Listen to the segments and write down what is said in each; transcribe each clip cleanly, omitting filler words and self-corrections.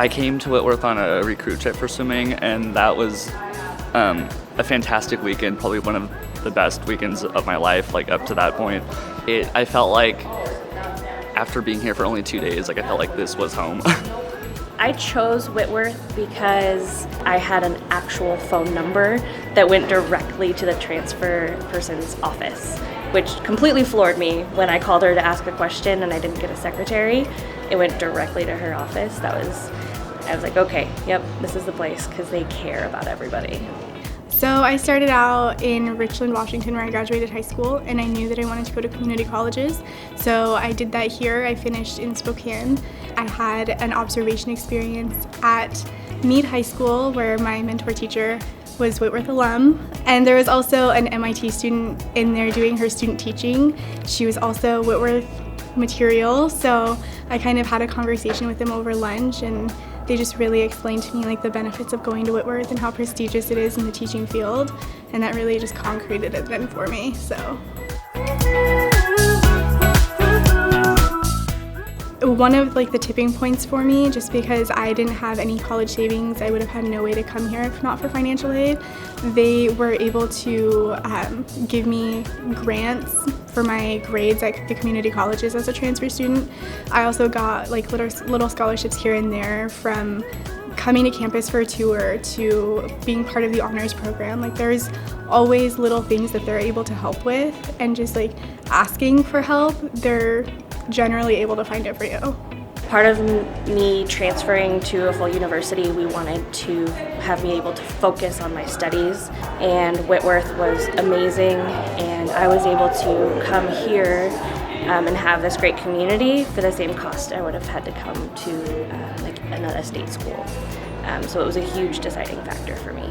I came to Whitworth on a recruit trip for swimming, and that was a fantastic weekend, probably one of the best weekends of my life, like up to that point. I felt like after being here for only 2 days, like I felt like this was home. I chose Whitworth because I had an actual phone number that went directly to the transfer person's office, which completely floored me when I called her to ask a question and I didn't get a secretary. It went directly to her office. I was like, okay, yep, this is the place, because they care about everybody. So I started out in Richland, Washington, where I graduated high school, and I knew that I wanted to go to community colleges. So I did that here. I finished in Spokane. I had an observation experience at Meade High School, where my mentor teacher was Whitworth alum. And there was also an MIT student in there doing her student teaching. She was also Whitworth material, so I kind of had a conversation with them over lunch, and they just really explained to me like the benefits of going to Whitworth and how prestigious it is in the teaching field, and that really just concreted it then for me. So one of like the tipping points for me, just because I didn't have any college savings, I would have had no way to come here if not for financial aid. They were able to give me grants for my grades at the community colleges as a transfer student. I also got like little scholarships here and there, from coming to campus for a tour to being part of the honors program. Like there's always little things that they're able to help with, and just like asking for help, they're generally able to find it for you. Part of me transferring to a full university, we wanted to have me able to focus on my studies, and Whitworth was amazing, and I was able to come here and have this great community for the same cost I would have had to come to like another state school. So it was a huge deciding factor for me.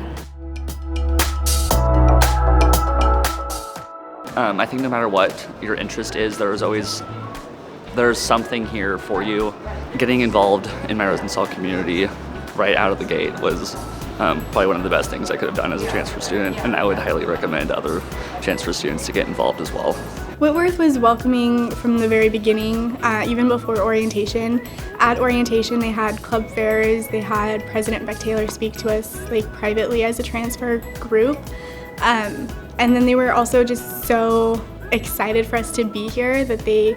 I think no matter what your interest is, there's something here for you. Getting involved in my Rosenthal community right out of the gate was probably one of the best things I could have done as a transfer student, and I would highly recommend other transfer students to get involved as well. Whitworth was welcoming from the very beginning, even before orientation. At orientation, they had club fairs, they had President Beck Taylor speak to us like privately as a transfer group, and then they were also just so excited for us to be here that they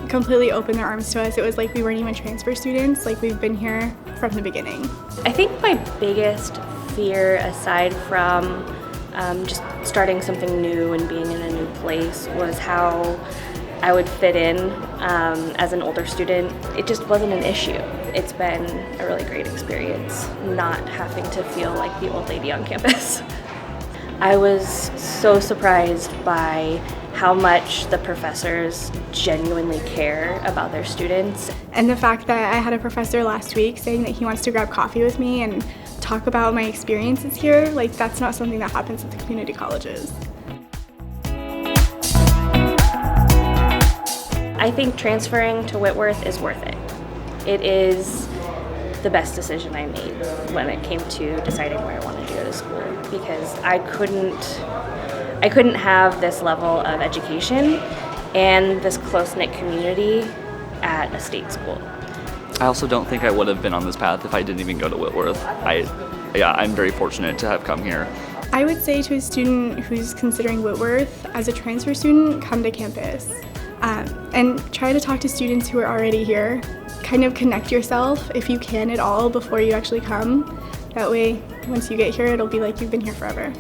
completely opened their arms to us. It was like we weren't even transfer students, like we've been here from the beginning. I think my biggest fear, aside from just starting something new and being in a new place, was how I would fit in as an older student. It just wasn't an issue. It's been a really great experience not having to feel like the old lady on campus. I was so surprised by how much the professors genuinely care about their students. And the fact that I had a professor last week saying that he wants to grab coffee with me and talk about my experiences here, like that's not something that happens at the community colleges. I think transferring to Whitworth is worth it. It is the best decision I made when it came to deciding where I wanted to go to school, because I couldn't have this level of education and this close-knit community at a state school. I also don't think I would have been on this path if I didn't even go to Whitworth. I'm very fortunate to have come here. I would say to a student who's considering Whitworth as a transfer student, come to campus and try to talk to students who are already here. Kind of connect yourself if you can at all before you actually come. That way, once you get here, it'll be like you've been here forever.